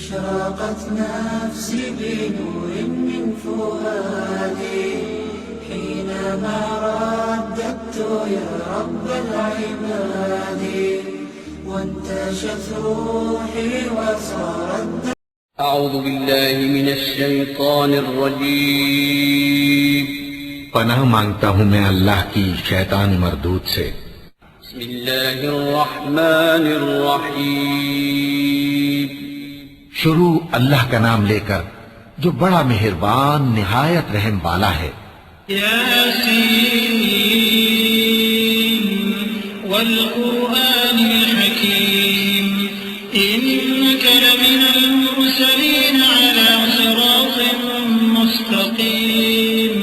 أشرقت نفسي بنور من فؤادي حينما رددت يا رب العباد وانتشت روحي وصار أعوذ بالله من الشيطان الرجيم پناہ مانگتا ہوں میں اللہ کی شیطان مردود سے۔ بسم الله الرحمن الرحيم شروع اللہ کا نام لے کر جو بڑا مہربان نہایت رحم والا ہے۔ ياسين والقرآن الحكيم إنك لمن المرسلين على صراط مستقيم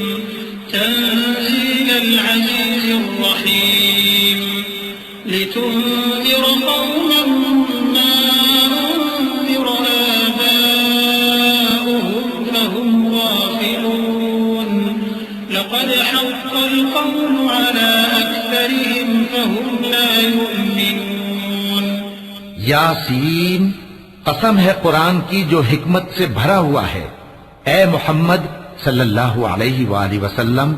تنزيل العزيز الرحيم لتنذر قوما ما أنذر آباؤهم فهم غافلون لقد حق القول على أكثرهم فهم لا يؤمنون۔ یاسین، قسم ہے قرآن کی جو حکمت سے بھرا ہوا ہے۔ اے محمد صلی اللہ علیہ وآلہ وسلم،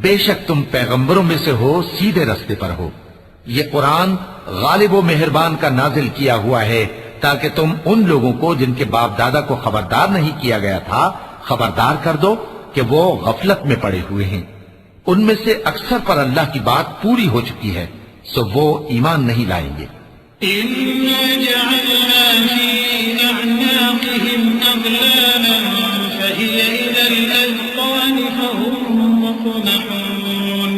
بے شک تم پیغمبروں میں سے ہو، سیدھے رستے پر ہو۔ یہ قرآن غالب و مہربان کا نازل کیا ہوا ہے تاکہ تم ان لوگوں کو جن کے باپ دادا کو خبردار نہیں کیا گیا تھا خبردار کر دو کہ وہ غفلت میں پڑے ہوئے ہیں۔ ان میں سے اکثر پر اللہ کی بات پوری ہو چکی ہے، سو وہ ایمان نہیں لائیں گے۔ إنا جعلنا في أعناقهم أغلالا فهي إلى الأذقان فهم مقمحون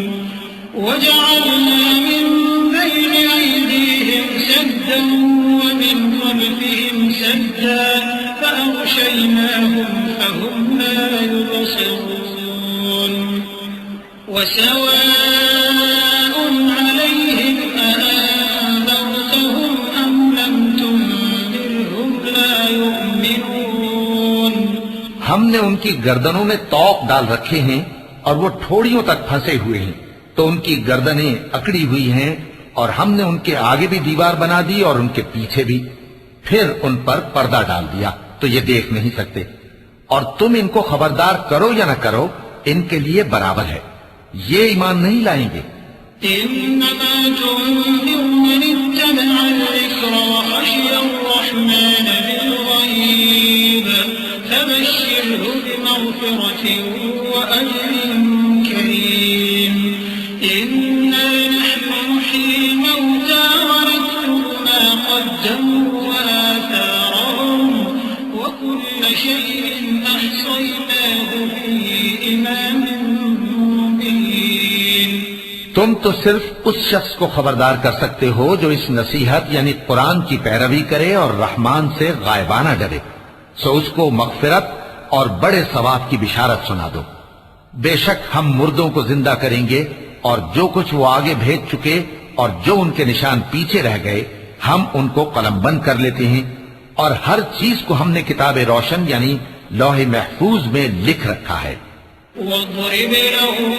وجعلنا من بين أيديهم سدا ومن خلفهم سدا فأغشيناهم فهم لا يبصرون وسواء عليهم أأنذرتهم أم لم تنذرهم لا يؤمنون۔ ہم نے ان کی گردنوں میں طوق ڈال رکھے ہیں اور وہ ٹھوڑیوں تک پھنسے ہوئے ہیں، تو ان کی گردنیں اکڑی ہوئی ہیں، اور ہم نے ان کے آگے بھی دیوار بنا دی اور ان کے پیچھے بھی، پھر ان پر پردہ ڈال دیا تو یہ دیکھ نہیں سکتے۔ اور تم ان کو خبردار کرو یا نہ کرو، ان کے لیے برابر ہے، یہ ایمان نہیں لائیں گے۔ إنما تنذر من اتبع الذكر وخشي الرحمن بالغيب فبشره بمغفرة وأجر كريم إنا نحن نحيي الموتى ونكتب ما قدموا وآثارهم وكل شيء أحصيناه في إمام مبين۔ تم تو صرف اس شخص کو خبردار کر سکتے ہو جو اس نصیحت یعنی قرآن کی پیروی کرے اور رحمان سے غائبانہ ڈرے، سو اس کو مغفرت اور بڑے ثواب کی بشارت سنا دو۔ بے شک ہم مردوں کو زندہ کریں گے، اور جو کچھ وہ آگے بھیج چکے اور جو ان کے نشان پیچھے رہ گئے ہم ان کو قلم بند کر لیتے ہیں، اور ہر چیز کو ہم نے کتاب روشن یعنی لوح محفوظ میں لکھ رکھا ہے۔ واضرب لهم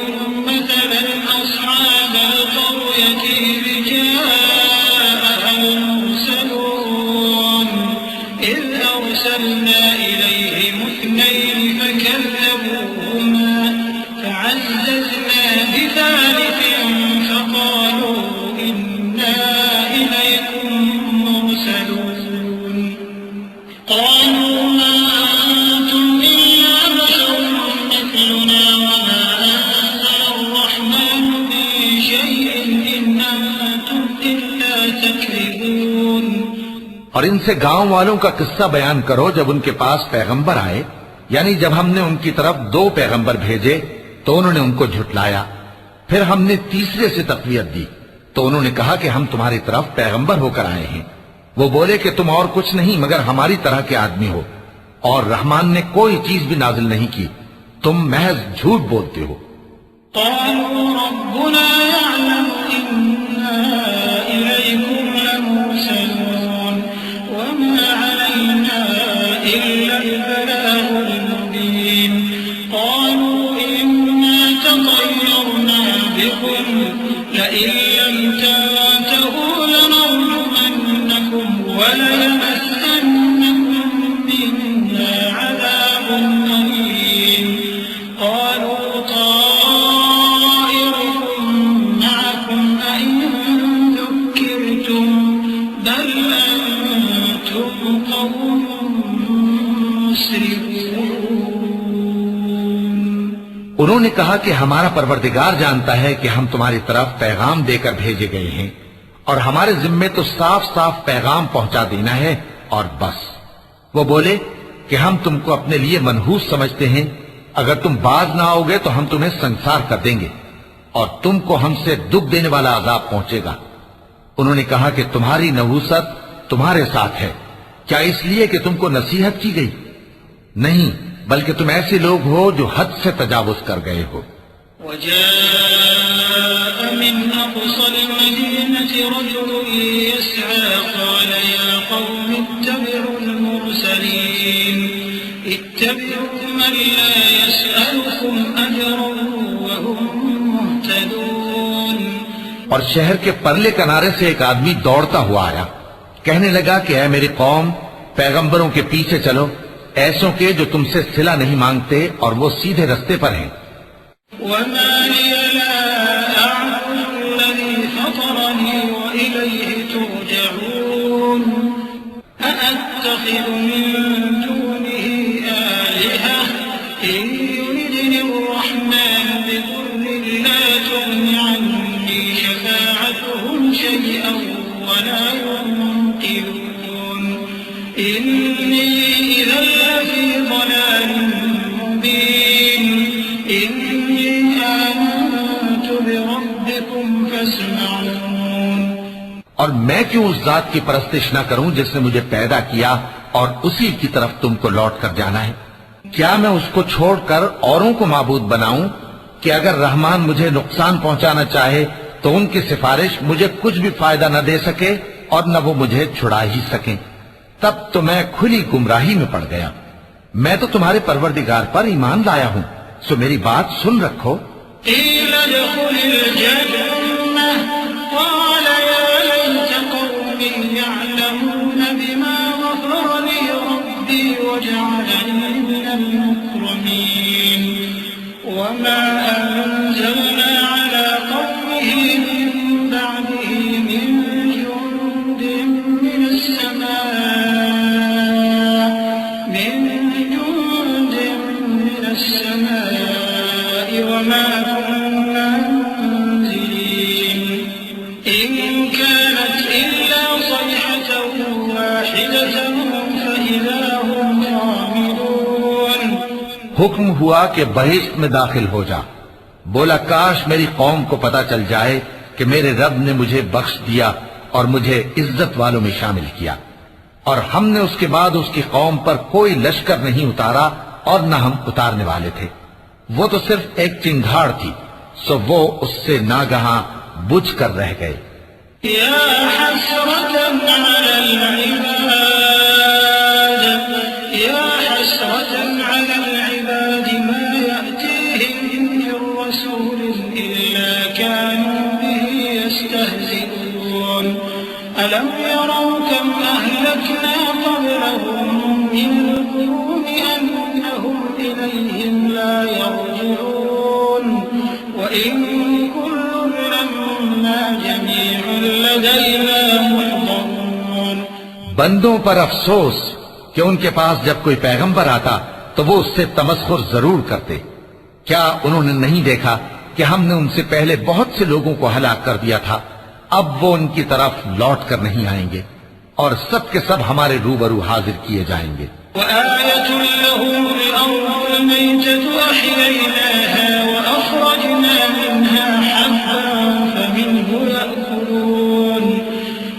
مثلا أصحاب القرية إذ جاءها المرسلون إذ أرسلنا إليهم اثنين فكذبوهما فعززنا بثالث فقالوا إنا إليكم مرسلون قالوا ما أنتم إلا بشر مثلنا وما أنزل الرحمن من شيء إن أنتم إلا تكذبون۔ اور ان سے گاؤں والوں کا قصہ بیان کرو جب ان کے پاس پیغمبر آئے، یعنی جب ہم نے ان کی طرف 2 پیغمبر بھیجے تو انہوں نے ان کو جھٹلایا، پھر ہم نے تیسرے سے تقویت دی تو انہوں نے کہا کہ ہم تمہاری طرف پیغمبر ہو کر آئے ہیں۔ وہ بولے کہ تم اور کچھ نہیں مگر ہماری طرح کے آدمی ہو، اور رحمان نے کوئی چیز بھی نازل نہیں کی، تم محض جھوٹ بولتے ہو۔ قالوا ربنا يعلم إنا إليكم لمرسلون وما علينا إلا البلاغ المبين قالوا إنا تطيرنا بكم لئن لم تنتهوا لنرجمنكم وليمسنكم قوم مسرفون. انہوں نے کہا کہ ہمارا پروردگار جانتا ہے کہ ہم تمہاری طرف پیغام دے کر بھیجے گئے ہیں اور ہمارے ذمے تو صاف صاف پیغام پہنچا دینا ہے اور بس. وہ بولے کہ ہم تم کو اپنے لیے منحوس سمجھتے ہیں، اگر تم باز نہ آؤ گے تو ہم تمہیں سنسار کر دیں گے اور تم کو ہم سے دکھ دینے والا عذاب پہنچے گا. انہوں نے کہا کہ تمہاری نحوست تمہارے ساتھ ہے، کیا اس لیے کہ تم کو نصیحت کی گئی؟ نہیں، بلکہ تم ایسے لوگ ہو جو حد سے تجاوز کر گئے ہو. وجاء من أقصى المدينة رجل يسعى قال يا قوم اتبعوا المرسلين اتبعوا من لا يسألكم أجرا وهم مهتدون. اور شہر کے پرلے کنارے سے ایک آدمی دوڑتا ہوا آیا، کہنے لگا کہ اے میری قوم، پیغمبروں کے پیچھے چلو، ایسوں کے جو تم سے صلہ نہیں مانگتے اور وہ سیدھے رستے پر ہیں. وما لي لا أعبد الذي فطرني وإليه ترجعون. أأتخذ من دونه آلهة إن يردني الرحمن بضر لا تغن عني شفاعتهم شيئا ولا ينقذون. إني إذا لفي ضلال مبين. إني آمنت بربكم فاسمعون. اور میں کیوں اس ذات کی پرستش نہ کروں جس نے مجھے پیدا کیا اور اسی کی طرف تم کو لوٹ کر جانا ہے؟ کیا میں اس کو چھوڑ کر اوروں کو معبود بناؤں کہ اگر رحمان مجھے نقصان پہنچانا چاہے تو ان کی سفارش مجھے کچھ بھی فائدہ نہ دے سکے اور نہ وہ مجھے چھڑا ہی سکیں؟ تب تو میں کھلی گمراہی میں پڑ گیا. میں تو تمہارے پروردگار پر ایمان لایا ہوں، سو میری بات سن رکھو. قيل ادخل الجنة قال يا ليت قومي يعلمون بما غفر لي ربي وجعلني من المكرمين. وما أنزلنا على قومه من بعده من جند من السماء وما كنا منزلين. إن كانت إلا صيحة واحدة فإذا هم خامدون. حکم ہوا کہ بہشت میں داخل ہو جا. بولا کاش میری قوم کو پتا چل جائے کہ میرے رب نے مجھے بخش دیا اور مجھے عزت والوں میں شامل کیا، اور ہم نے اس کے بعد اس کی قوم پر کوئی لشکر نہیں اتارا اور نہ ہم اتارنے والے تھے. وہ تو صرف ایک چنگھاڑ تھی، سو وہ اس سے ناگہاں بجھ کر رہ گئے. يا حسرة على العباد يا حسرة على العباد ما يأتيهم من رسول إلا كانوا به يستهزئون. ألم يروا كم أهلكنا قبلهم من القرون أنهم إليهم لا يرجعون. وإن كل لما جميع لدينا محضرون. بندوں پر افسوس کہ ان کے پاس جب کوئی پیغمبر آتا تو وہ اس سے تمسخر ضرور کرتے. کیا انہوں نے نہیں دیکھا کہ ہم نے ان سے پہلے بہت سے لوگوں کو ہلاک کر دیا تھا؟ اب وہ ان کی طرف لوٹ کر نہیں آئیں گے اور سب کے سب ہمارے روبرو حاضر کیے جائیں گے. وآية لهم الأرض الميتة أحييناها وأخرجنا منها حبا فمنه يأكلون.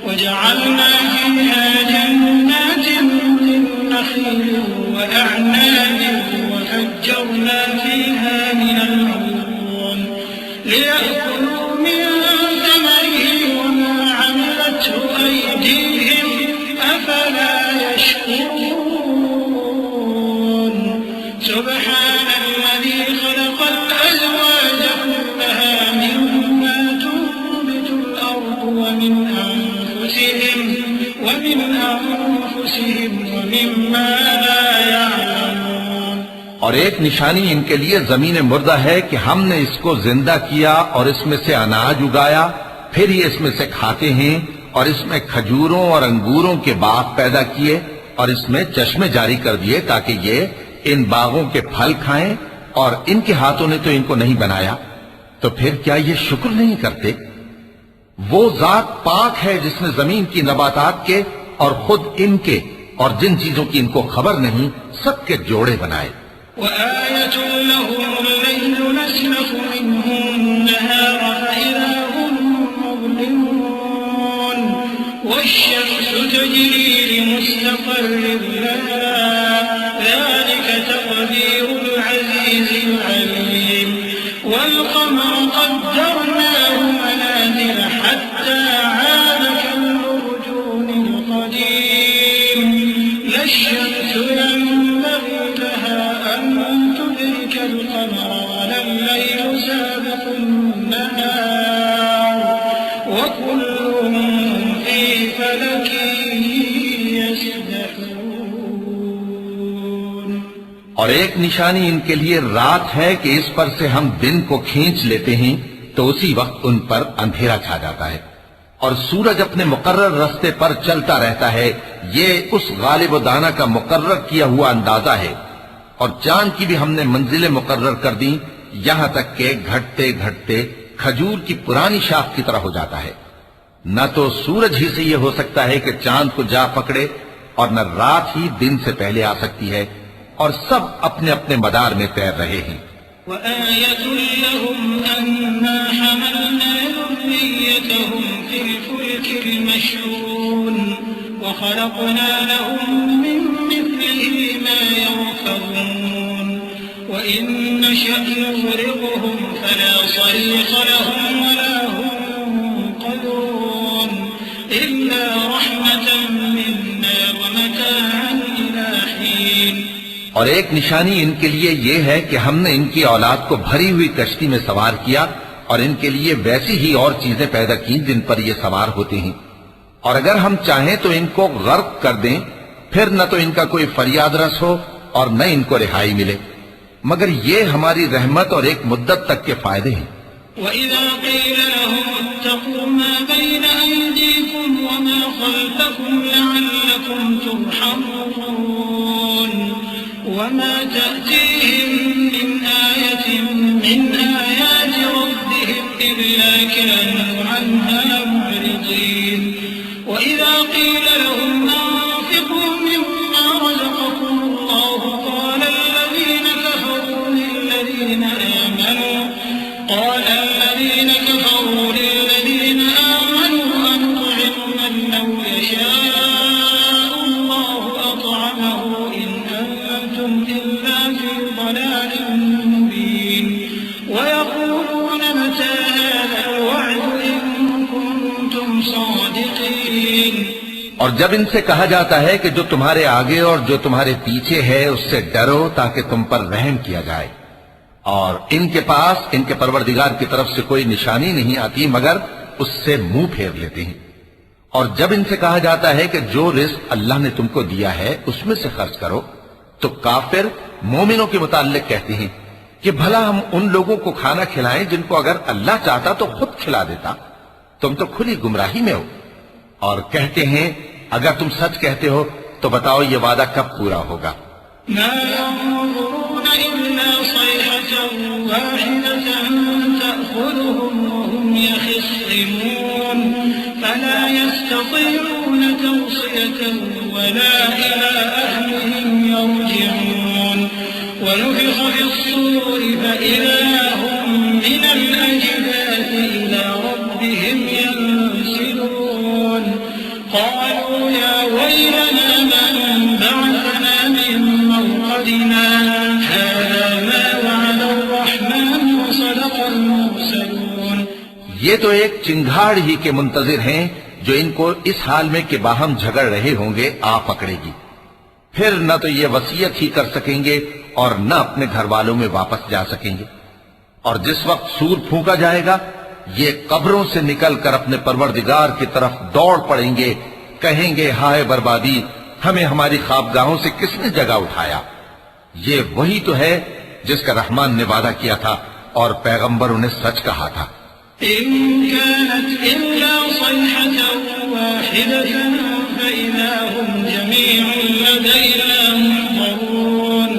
وجعلنا فيها جنات من نخيل وأعناب وفجرنا فيها من العيون ليأكلوا من ثمره وما عملته أيديهم أفلا يشكرون. سبحان الذي خلق الأزواج كلها مما تنبت الأرض ومن أنفسهم ومما لا يعلمون. اور ایک نشانی ان کے لیے زمین مردہ ہے کہ ہم نے اس کو زندہ کیا اور اس میں سے اناج اگایا، پھر یہ اس میں سے کھاتے ہیں، اور اس میں کھجوروں اور انگوروں کے باغ پیدا کیے اور اس میں چشمے جاری کر دیے تاکہ یہ ان باغوں کے پھل کھائیں، اور ان کے ہاتھوں نے تو ان کو نہیں بنایا، تو پھر کیا یہ شکر نہیں کرتے؟ وہ ذات پاک ہے جس نے زمین کی نباتات کے اور خود ان کے اور جن چیزوں کی ان کو خبر نہیں سب کے جوڑے بنائے۔ وآية لهم الليل نسلخ منه النهار فإذا هم مظلمون والشمس تجري لمستقر لها ذلك تقدير العزيز العليم والقمر قدرناه منازل حتى عاد كالعرجون القديم لا الشمس ينبغي لها أن تدرك القمر ولا الليل سابق النهار وكل في فلك يسبحون۔ اور ایک نشانی ان کے لیے رات ہے کہ اس پر سے ہم دن کو کھینچ لیتے ہیں تو اسی وقت ان پر اندھیرا چھا جاتا ہے، اور سورج اپنے مقرر راستے پر چلتا رہتا ہے، یہ اس غالب و دانا کا مقرر کیا ہوا اندازہ ہے۔ اور چاند کی بھی ہم نے منزلیں مقرر کر دیں یہاں تک کہ گھٹتے گھٹتے کھجور کی پرانی شاخ کی طرح ہو جاتا ہے۔ نہ تو سورج ہی سے یہ ہو سکتا ہے کہ چاند کو جا پکڑے، اور نہ رات ہی دن سے پہلے آ سکتی ہے، اور سب اپنے اپنے مدار میں تیر رہے ہیں۔ وآية لهم أنا حملنا ذريتهم في الفلك المشحون وخلقنا لهم من مثله ما يركبون وإن نشأ نغرقهم فلا صريخ لهم ولا هم ينقذون إلا رحمة منا ومتاعا إلى حين۔ اور ایک نشانی ان کے لیے یہ ہے کہ ہم نے ان کی اولاد کو بھری ہوئی کشتی میں سوار کیا، اور ان کے لیے ویسی ہی اور چیزیں پیدا کی جن پر یہ سوار ہوتے ہیں، اور اگر ہم چاہیں تو ان کو غرق کر دیں، پھر نہ تو ان کا کوئی فریاد رس ہو اور نہ ان کو رہائی ملے، مگر یہ ہماری رحمت اور ایک مدت تک کے فائدے ہیں۔ وَإِذَا قِيلَ لَهُمُ اتَّقُوا مَا بَيْنَ أَيْدِيكُمْ وَمَا خَلْفَكُمْ لَعَلَّكُمْ تُرْحَمُونَ وَمَا تَأْتِيهِمْ مِنْ آيَةٍ مِنْ آيَاتِ رَبِّهِمْ إِلَّا كَانُوا عَنْهَا مُعْرِضِينَ وَإِذَا قِيلَ لَهُمْ أَنفِقُوا مِمَّا رَزَقَكُمُ اللَّهُ قَالَ الَّذِينَ كَفَرُوا لِلَّذِينَ آمَنُوا أَنُطْعِمُ مَن لَّوْ يَشَاءُ اللَّهُ أَطْعَمَهُ إِنْ أَنتُمْ إِلَّا فِي ضَلَالٍ مُّبِينٍ وَيَقُولُونَ مَتَىٰ هَٰذَا الْوَعْدُ إِن كُنتُمْ صَادِقِينَ۔ اور جب ان سے کہا جاتا ہے کہ جو تمہارے آگے اور جو تمہارے پیچھے ہے اس سے ڈرو تاکہ تم پر رحم کیا جائے، اور ان کے پاس ان کے پروردگار کی طرف سے کوئی نشانی نہیں آتی مگر اس سے منہ پھیر لیتے ہیں۔ اور جب ان سے کہا جاتا ہے کہ جو رزق اللہ نے تم کو دیا ہے اس میں سے خرچ کرو، تو کافر مومنوں کے متعلق کہتے ہیں کہ بھلا ہم ان لوگوں کو کھانا کھلائیں جن کو اگر اللہ چاہتا تو خود کھلا دیتا، تم تو کھلی گمراہی میں ہو۔ اور کہتے ہیں اگر تم سچ کہتے ہو تو بتاؤ یہ وعدہ کب پورا ہوگا؟ ما ينظرون إلا صيحة واحدة تأخذهم وهم يخصمون فلا يستطيعون توصية ولا إلى أهلهم يرجعون ونفخ في الصور فإذا هم من الأجداث إلى ربهم ينسلون قالوا يا ويلنا من بعثنا من مرقدنا هذا ما وعد الرحمن وصدق المرسلون۔ یہ تو ایک چنگھاڑ ہی کے منتظر ہیں جو ان کو اس حال میں کہ باہم جھگڑ رہے ہوں گے آ پکڑے گی، پھر نہ تو یہ وصیت ہی کر سکیں گے اور نہ اپنے گھر والوں میں واپس جا سکیں گے۔ اور جس وقت سور پھونکا جائے گا یہ قبروں سے نکل کر اپنے پروردگار کی طرف دوڑ پڑیں گے، کہیں گے ہائے بربادی، ہمیں ہماری خوابگاہوں سے کس نے جگہ اٹھایا۔ یہ وہی تو ہے جس کا رحمان نے وعدہ کیا تھا اور پیغمبروں نے سچ کہا تھا۔ إن كانت إلا صيحة واحدة فإذا هم جميع لدينا محضرون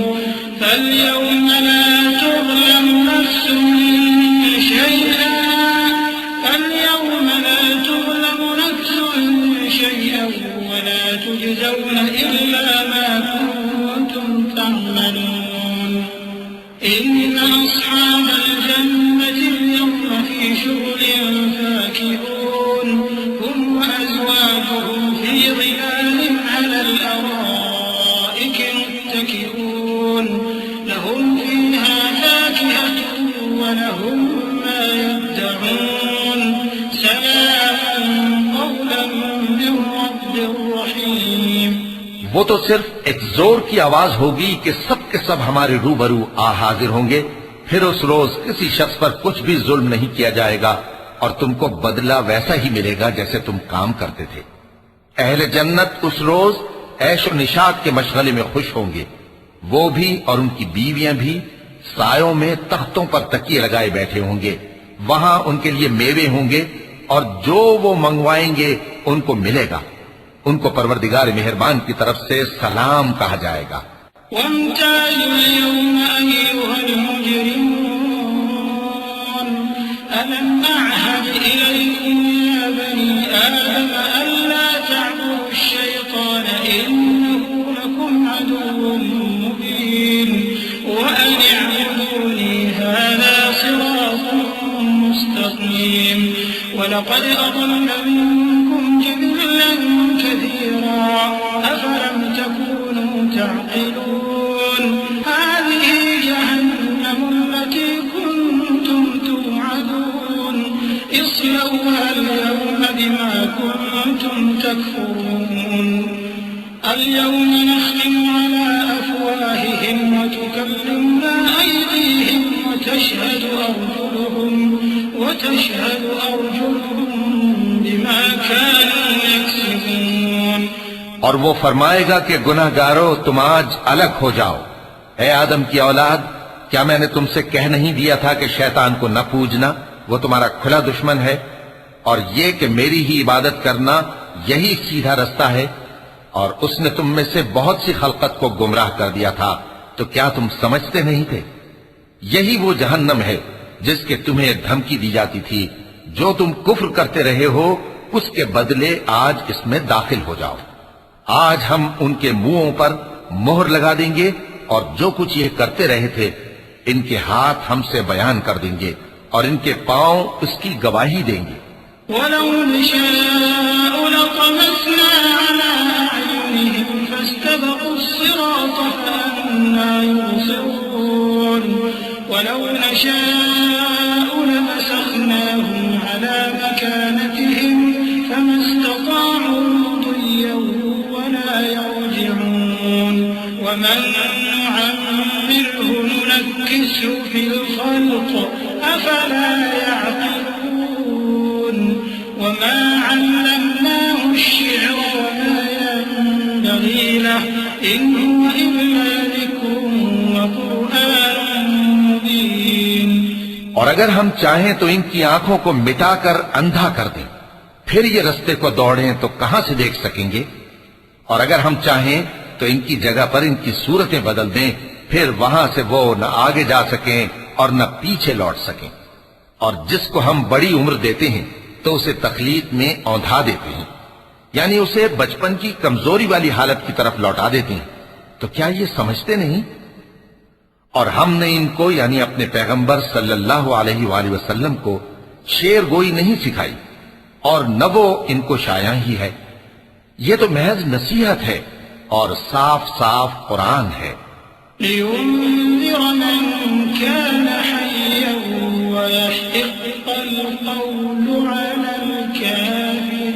فاليوم لا تظلم نفس شيئا ولا تجزون إلا ما كنتم تعملون إن أصحاب الجنة اليوم في شغل فاكهون هم وأزواجهم في ظلال على الأرائك متكئون لهم فيها فاكهة ولهم ما يدعون سلام قولا من رب رحيم. وہ تو صرف ایک زور کی آواز ہوگی کہ سب کے سب ہمارے روبرو آ حاضر ہوں گے. پھر اس روز کسی شخص پر کچھ بھی ظلم نہیں کیا جائے گا اور تم کو بدلہ ویسا ہی ملے گا جیسے تم کام کرتے تھے. اہل جنت اس روز عیش و نشاط کے مشغلے میں خوش ہوں گے. وہ بھی اور ان کی بیویاں بھی سایوں میں تختوں پر تکیے لگائے بیٹھے ہوں گے. وہاں ان کے لیے میوے ہوں گے اور جو وہ منگوائیں گے ان کو ملے گا. ان کو پروردگار مہربان کی طرف سے سلام کہا جائے گا. وامتازوا اليوم أيها المجرمون ألم أعهد إليكم يا بني آدم ألا تعبدوا الشيطان إنه لكم عدو مبين وأن اعبدوني هذا صراط مستقيم ولقد أضل منكم جبلا كثيرا أفلم تكونوا تعقلون هذه جهنم التي كنتم توعدون اصلوها اليوم بما كنتم تكفرون اليوم نختم على أفواههم وتكلمنا أيديهم وتشهد أرجلهم بما كانوا يكسبون. اور وہ فرمائے گا کہ گناہگارو تم آج الگ ہو جاؤ. اے آدم کی اولاد، کیا میں نے تم سے کہہ نہیں دیا تھا کہ شیطان کو نہ پوجنا، وہ تمہارا کھلا دشمن ہے، اور یہ کہ میری ہی عبادت کرنا یہی سیدھا رستہ ہے. اور اس نے تم میں سے بہت سی خلقت کو گمراہ کر دیا تھا، تو کیا تم سمجھتے نہیں تھے؟ یہی وہ جہنم ہے جس کے تمہیں دھمکی دی جاتی تھی. جو تم کفر کرتے رہے ہو اس کے بدلے آج اس میں داخل ہو جاؤ. آج ہم ان کے منہوں پر مہر لگا دیں گے اور جو کچھ یہ کرتے رہے تھے ان کے ہاتھ ہم سے بیان کر دیں گے اور ان کے پاؤں اس کی گواہی دیں گے. وَلَوْ نَشَاءُ لَطَمَسْنَا عَلَىٰ أَعْيُنِهِمْ فَاسْتَبَقُوا الصِّرَاطَ فَأَنَّىٰ يُبْصِرُونَ وَلَوْ نَشَاءُ لَمَسَخْنَاهُمْ عَلَىٰ مَكَانَتِهِمْ فَمَا اسْتَطَاعُوا مُضِيًّا وَلَا يَرْجِعُونَ وَمَن نُّعَمِّرْهُ نُنَكِّسْهُ فِي الْخَلْقِ أَفَلَا يَعْقِلُونَ وَمَا عَلَّمْنَاهُ الشِّعْرَ وَمَا يَنبَغِي لَهُ إِنْ هُوَ إِلَّا ذِكْرٌ وَقُرْآنٌ مُّبِينٌ. اور اگر ہم چاہیں تو ان کی آنکھوں کو مٹا کر اندھا کر دیں، پھر یہ رستے کو دوڑیں تو کہاں سے دیکھ سکیں گے؟ اور اگر ہم چاہیں تو ان کی جگہ پر ان کی صورتیں بدل دیں، پھر وہاں سے وہ نہ آگے جا سکیں اور نہ پیچھے لوٹ سکیں. اور جس کو ہم بڑی عمر دیتے ہیں تو اسے تخلیق میں اوندھا دیتے ہیں، یعنی اسے بچپن کی کمزوری والی حالت کی طرف لوٹا دیتے ہیں. تو کیا یہ سمجھتے نہیں؟ اور ہم نے ان کو یعنی اپنے پیغمبر صلی اللہ علیہ وآلہ وسلم کو شعر گوئی نہیں سکھائی اور نہ وہ ان کو شایع ہی ہے. یہ تو محض نصیحت ہے اور صاف صاف قرآن ہے. لِيُنذِرَ مَن كَانَ حَيًّا وَيَحِقَّ الْقَوْلُ عَلَى الْكَافِرِينَ.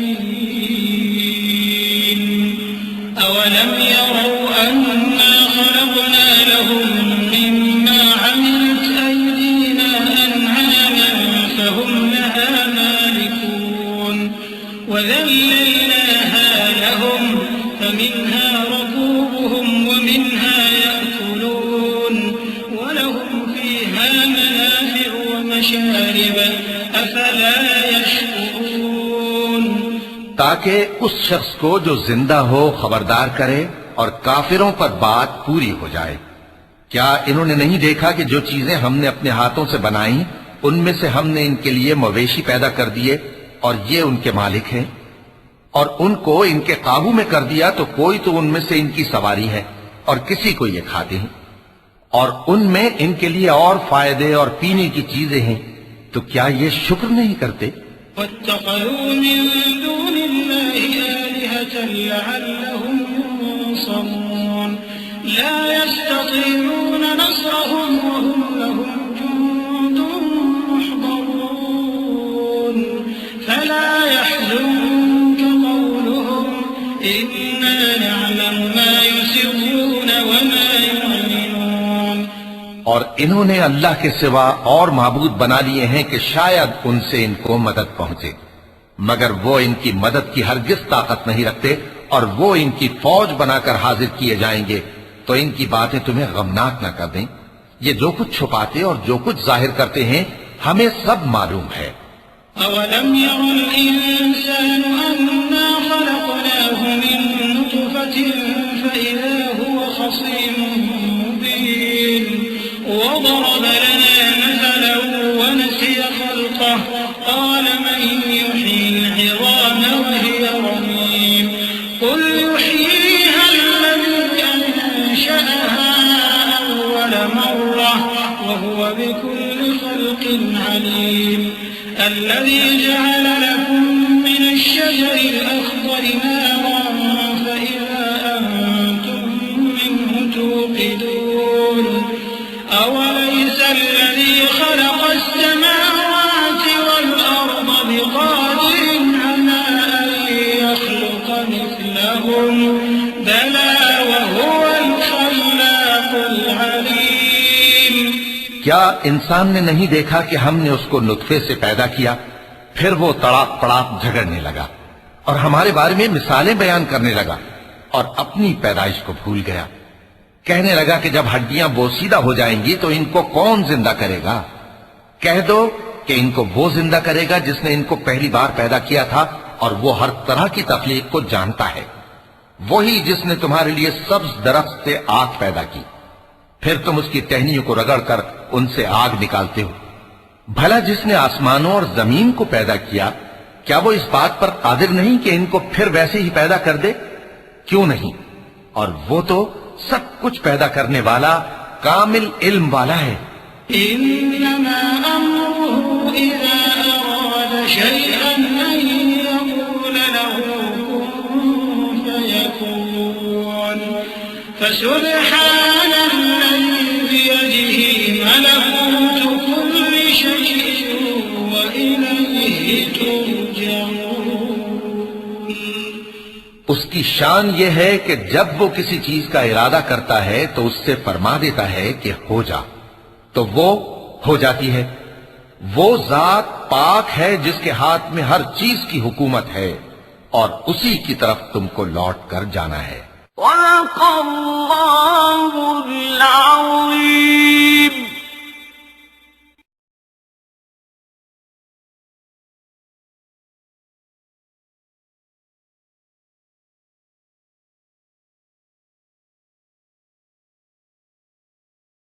أَوَلَمْ يَرَوْا أَنَّا خَلَقْنَا لَهُم مِّمَّا عَمِلَتْ أَيْدِينَا أَنْعَامًا فَهُمْ لَهَا مَالِكُونَ وَذَلَّلْنَاهَا لَهُمْ فَمِنْهَا رَكُوبُهُمْ وَمِنْهَا يَأْكُلُونَ وَلَهُمْ فِيهَا مَنَافِعُ وَمَشَارِبُ أَفَلَا يَشْكُرُونَ. تاکہ اس شخص کو جو زندہ ہو خبردار کرے اور کافروں پر بات پوری ہو جائے۔ کیا انہوں نے نہیں دیکھا کہ جو چیزیں ہم نے اپنے ہاتھوں سے بنائیں ان میں سے ہم نے ان کے لیے مویشی پیدا کر دیے اور یہ ان کے مالک ہیں، اور ان کو ان کے قابو میں کر دیا تو کوئی تو ان میں سے ان کی سواری ہے اور کسی کو یہ کھاتے ہیں، اور ان میں ان کے لیے اور فائدے اور پینے کی چیزیں ہیں، تو کیا یہ شکر نہیں کرتے؟ واتخذوا من دون الله آلهة لعلهم ينصرون لا يستطيعون نصرهم وهم لهم جند محضرون فلا يحزنك قولهم إنا نعلم ما يسرون وما يعلنون۔ اور انہوں نے اللہ کے سوا اور معبود بنا لیے ہیں کہ شاید ان سے ان کو مدد پہنچے، مگر وہ ان کی مدد کی ہرگز طاقت نہیں رکھتے، اور وہ ان کی فوج بنا کر حاضر کیے جائیں گے تو ان کی باتیں تمہیں غمناک نہ کر دیں۔ یہ جو کچھ چھپاتے اور جو کچھ ظاہر کرتے ہیں ہمیں سب معلوم ہے۔ أَوَلَمْ يَرَ الْإِنسَانُ أَنَّا خَلَقْنَاهُ مِن نُّطْفَةٍ فَإِذَا هُوَ خَصِيمٌ مُّبِينٌ وَضَرَبَ لَنَا مَثَلًا وَنَسِيَ خَلْقَهُ قَالَ مَن يُحْيِي الْعِظَامَ وَهِيَ رَمِيمٌ قُلْ يُحْيِيهَا الَّذِي أَنشَأَهَا أَوَّلَ مَرَّةٍ وَهُوَ بِكُلِّ خَلْقٍ عَلِيمٌ الذي جعل لكم من الشجر الأخضر نارا فإذا أنتم منه توقدون أوليس الذي خلق السماوات والأرض بقادر على أن يخلق مثلهم بلى وهو الخلاق العليم۔ کیا انسان نے نہیں دیکھا کہ ہم نے اس کو نطفے سے پیدا کیا، پھر وہ تڑاک پڑاک جھگڑنے لگا اور ہمارے بارے میں مثالیں بیان کرنے لگا اور اپنی پیدائش کو بھول گیا، کہنے لگا کہ جب ہڈیاں بوسیدہ ہو جائیں گی تو ان کو کون زندہ کرے گا؟ کہہ دو کہ ان کو وہ زندہ کرے گا جس نے ان کو پہلی بار پیدا کیا تھا، اور وہ ہر طرح کی تخلیق کو جانتا ہے، وہی جس نے تمہارے لیے سبز درخت سے آگ پیدا کی، پھر تم اس کی ٹہنیوں کو رگڑ کر ان سے آگ نکالتے ہو۔ بھلا جس نے آسمانوں اور زمین کو پیدا کیا، کیا وہ اس بات پر قادر نہیں کہ ان کو پھر ویسے ہی پیدا کر دے؟ کیوں نہیں؟ اور وہ تو سب کچھ پیدا کرنے والا، کامل علم والا ہے۔ إنما أمره إذا أراد شيئا أن يقول له كن فيكون فسبحان الذي بيده ملكوت كل شيء وإليه ترجعون۔ اس کی شان یہ ہے کہ جب وہ کسی چیز کا ارادہ کرتا ہے تو اس سے فرما دیتا ہے کہ ہو جا، تو وہ ہو جاتی ہے۔ وہ ذات پاک ہے جس کے ہاتھ میں ہر چیز کی حکومت ہے، اور اسی کی طرف تم کو لوٹ کر جانا ہے۔ وَلَقَ اللَّهُ